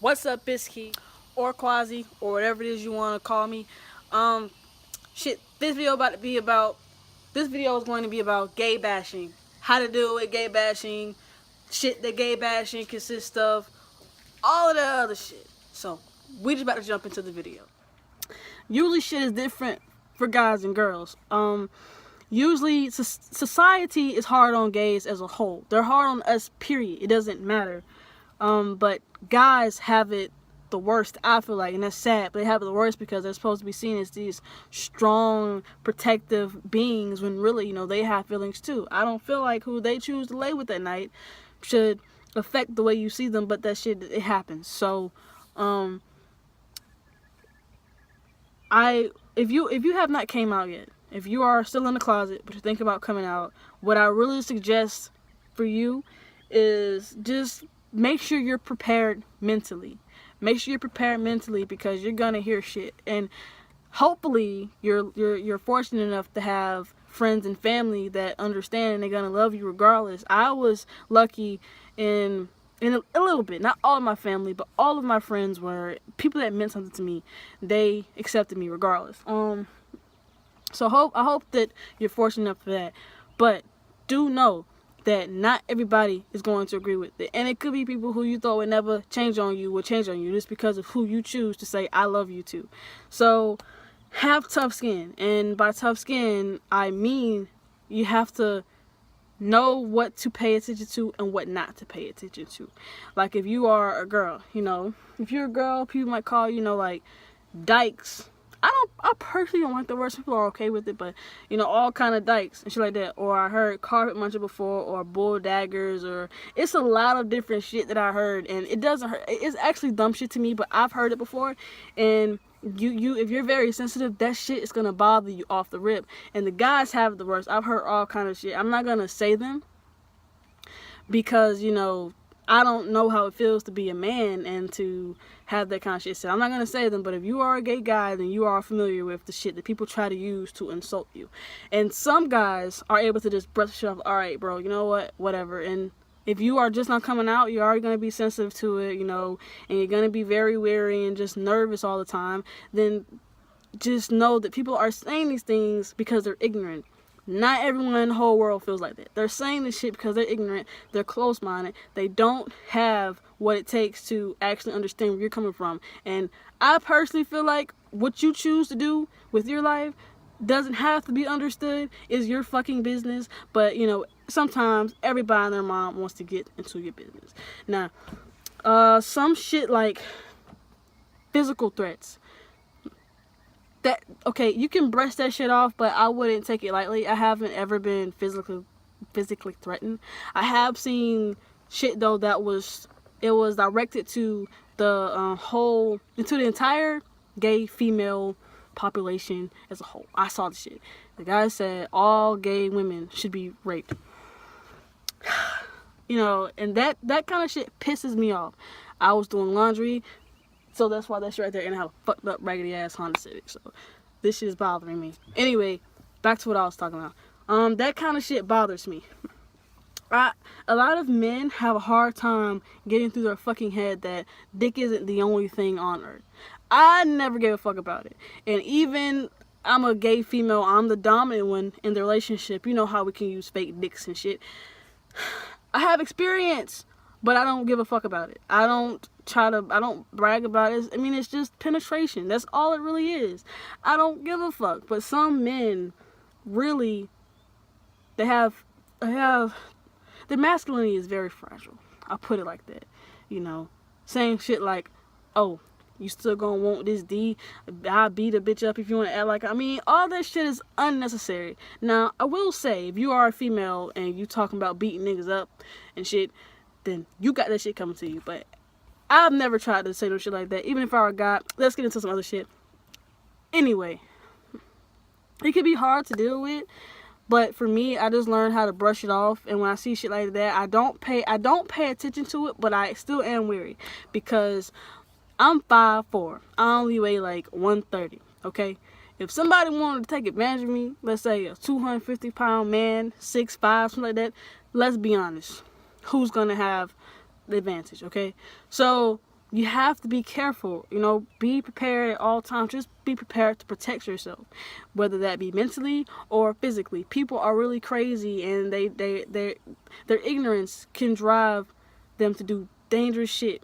What's up, Bisky, or Quasi, or whatever it is you want to call me? Um, shit. This video is going to be about gay bashing. How to deal with gay bashing, shit that gay bashing consists of, all of the other shit. So we just about to jump into the video. Usually, shit is different for guys and girls. Usually society is hard on gays as a whole. They're hard on us. Period. It doesn't matter. But guys have it the worst, I feel like, and that's sad. But they have it the worst because they're supposed to be seen as these strong, protective beings when really, they have feelings too. I don't feel like who they choose to lay with that night should affect the way you see them, but that shit, it happens. So, if you have not came out yet, if you are still in the closet but you're thinking about coming out, what I really suggest for you is just make sure you're prepared mentally. Make sure you're prepared mentally because you're gonna hear shit, and hopefully you're fortunate enough to have friends and family that understand and they're gonna love you regardless. I was lucky in a little bit, not all of my family, but all of my friends were people that meant something to me. They accepted me regardless. So I hope that you're fortunate enough for that, but do know that not everybody is going to agree with it. And it could be people who you thought would never change on you will change on you just because of who you choose to say, I love you to. So have tough skin. And by tough skin, I mean you have to know what to pay attention to and what not to pay attention to. Like if you are a girl, if you're a girl, people might call you, like dykes. I personally don't like the word. Some people are okay with it, but all kind of dykes and shit like that. Or I heard carpet muncher before, or bull daggers, or it's a lot of different shit that I heard, and it doesn't hurt. It's actually dumb shit to me, but I've heard it before, and you if you're very sensitive, that shit is gonna bother you off the rip. And the guys have the worst. I've heard all kind of shit. I'm not gonna say them because I don't know how it feels to be a man and to have that kind of shit said. I'm not going to say them, but if you are a gay guy, then you are familiar with the shit that people try to use to insult you. And some guys are able to just brush the shit off. All right, bro, you know what? Whatever. And if you are just not coming out, you're already going to be sensitive to it, and you're going to be very wary and just nervous all the time, then just know that people are saying these things because they're ignorant. Not everyone in the whole world feels like that. They're saying this shit because they're ignorant, they're close-minded, they don't have what it takes to actually understand where you're coming from. And I personally feel like what you choose to do with your life doesn't have to be understood. It's your fucking business. But, sometimes everybody and their mom wants to get into your business. Now, some shit like physical threats. Okay, you can brush that shit off, but I wouldn't take it lightly. I haven't ever been physically threatened. I have seen shit though that was directed to the to the entire gay female population as a whole. I saw the shit. The guy said all gay women should be raped. And that kind of shit pisses me off. I was doing laundry. So that's why that's right there, and I have a fucked up raggedy ass Honda Civic. So this shit is bothering me. Anyway, back to what I was talking about. That kind of shit bothers me. A lot of men have a hard time getting through their fucking head that dick isn't the only thing on earth. I never gave a fuck about it. And even I'm a gay female, I'm the dominant one in the relationship. You know how we can use fake dicks and shit. I have experience, but I don't give a fuck about it. I don't brag about it. I mean, it's just penetration. That's all it really is. I don't give a fuck. But some men really, their masculinity is very fragile. I'll put it like that. Saying shit like, oh, you still gonna want this D? I'll beat a bitch up if you want to act like. I mean, all that shit is unnecessary. Now, I will say, if you are a female and you talking about beating niggas up and shit, then you got that shit coming to you. But I've never tried to say no shit like that. Even if I were a guy, let's get into some other shit. Anyway, it can be hard to deal with, but for me, I just learned how to brush it off. And when I see shit like that, I don't pay attention to it, but I still am wary because I'm 5'4". I only weigh like 130. Okay, if somebody wanted to take advantage of me, let's say a 250-pound man, 6'5", something like that, let's be honest. Who's gonna have the advantage? Okay, so you have to be careful. Be prepared at all times. Just be prepared to protect yourself, whether that be mentally or physically. People are really crazy, and their ignorance can drive them to do dangerous shit.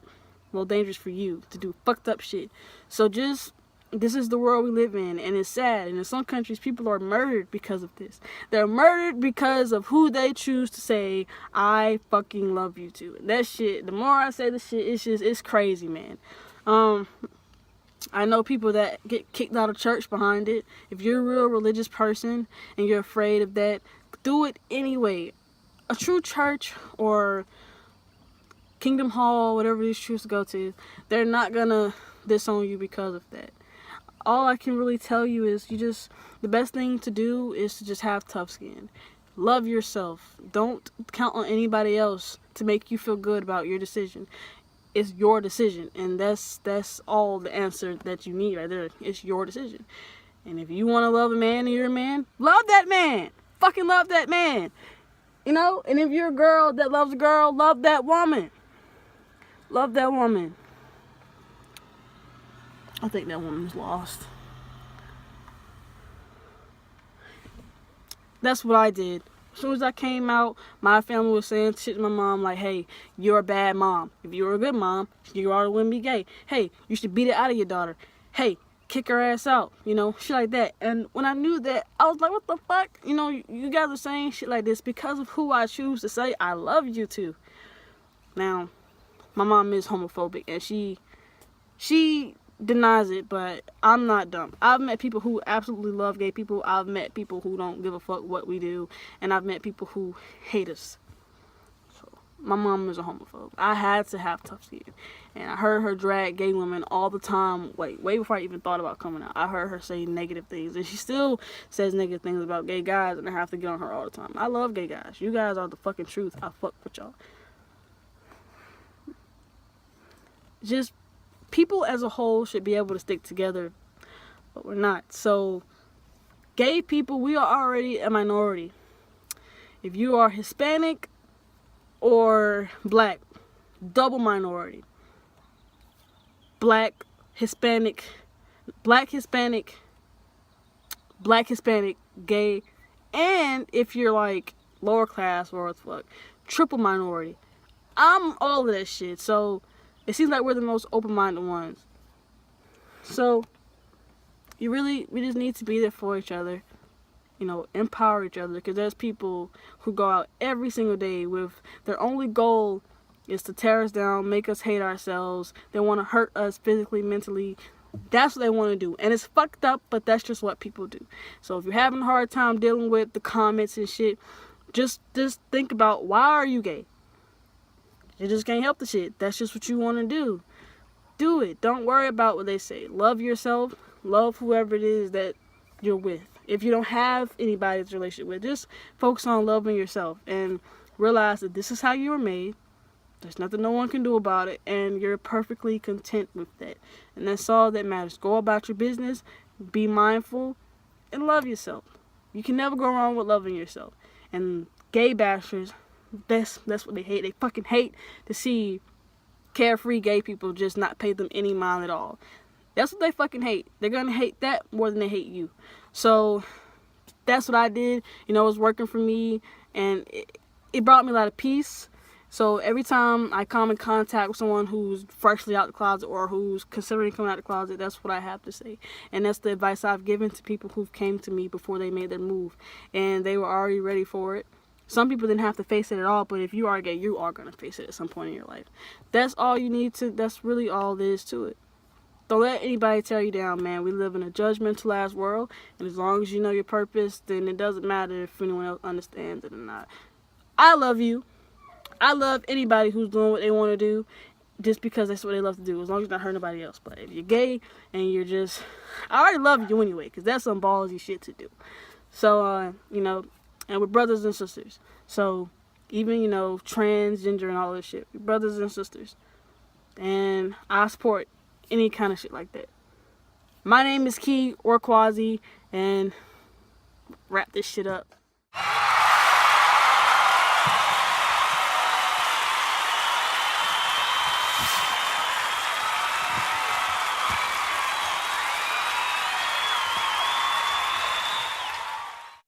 Well, dangerous for you to do fucked up shit. So this is the world we live in, and it's sad. And in some countries, people are murdered because of this. They're murdered because of who they choose to say, I fucking love you to. And that shit, the more I say the shit, it's crazy, man. I know people that get kicked out of church behind it. If you're a real religious person and you're afraid of that, do it anyway. A true church or Kingdom Hall, whatever you choose to go to, they're not gonna disown you because of that. All I can really tell you is the best thing to do is to just have tough skin. Love yourself. Don't count on anybody else to make you feel good about your decision. It's your decision, and that's all the answer that you need right there. It's your decision. And if you want to love a man and you're a man, love that man. Fucking love that man. And if you're a girl that loves a girl, love that woman. Love that woman. I think that woman's lost. That's what I did. As soon as I came out, my family was saying shit to my mom like, hey, you're a bad mom. If you were a good mom, you ought to wouldn't be gay. Hey, you should beat it out of your daughter. Hey, kick her ass out. Shit like that. And when I knew that, I was like, what the fuck? You guys are saying shit like this because of who I choose to say I love you to. Now, my mom is homophobic, and she denies it, but I'm not dumb. I've met people who absolutely love gay people. I've met people who don't give a fuck what we do, and I've met people who hate us. So my mom is a homophobe. I had to have tough skin, and I heard her drag gay women all the time. Way before I even thought about coming out, I heard her say negative things, and she still says negative things about gay guys, and I have to get on her all the time. I love gay guys. You guys are the fucking truth. I fuck with y'all. Just people as a whole should be able to stick together, but we're not. So gay people, we are already a minority. If you are Hispanic or black, double minority. Black, Hispanic, gay, and if you're like lower class or what the fuck, triple minority. I'm all of that shit. So it seems like we're the most open-minded ones. So we just need to be there for each other. Empower each other, because there's people who go out every single day with their only goal is to tear us down, make us hate ourselves. They want to hurt us physically, mentally. That's what they want to do. And it's fucked up, but that's just what people do. So if you're having a hard time dealing with the comments and shit, just think about, why are you gay? You just can't help the shit. That's just what you want to do. Do it. Don't worry about what they say. Love yourself. Love whoever it is that you're with. If you don't have anybody to relationship with, just focus on loving yourself and realize that this is how you were made. There's nothing no one can do about it, and you're perfectly content with that. And that's all that matters. Go about your business, be mindful, and love yourself. You can never go wrong with loving yourself. And gay bashers, that's what they hate. They fucking hate to see carefree gay people just not pay them any mind at all. That's what they fucking hate. They're gonna hate that more than they hate you. So that's what I did. It was working for me, and it brought me a lot of peace. So every time I come in contact with someone who's freshly out the closet or who's considering coming out the closet, that's what I have to say. And that's the advice I've given to people who came to me before they made their move, and they were already ready for it. Some people didn't have to face it at all, but if you are gay, you are going to face it at some point in your life. That's all you need to, that's really all there is to it. Don't let anybody tear you down, man. We live in a judgmental ass world, and as long as you know your purpose, then it doesn't matter if anyone else understands it or not. I love you. I love anybody who's doing what they want to do just because that's what they love to do, as long as you're not hurting nobody else. But if you're gay and you're just, I already love you anyway, because that's some ballsy shit to do. So, and we're brothers and sisters. So even, transgender and all this shit, we're brothers and sisters. And I support any kind of shit like that. My name is Key or Quasi, and wrap this shit up.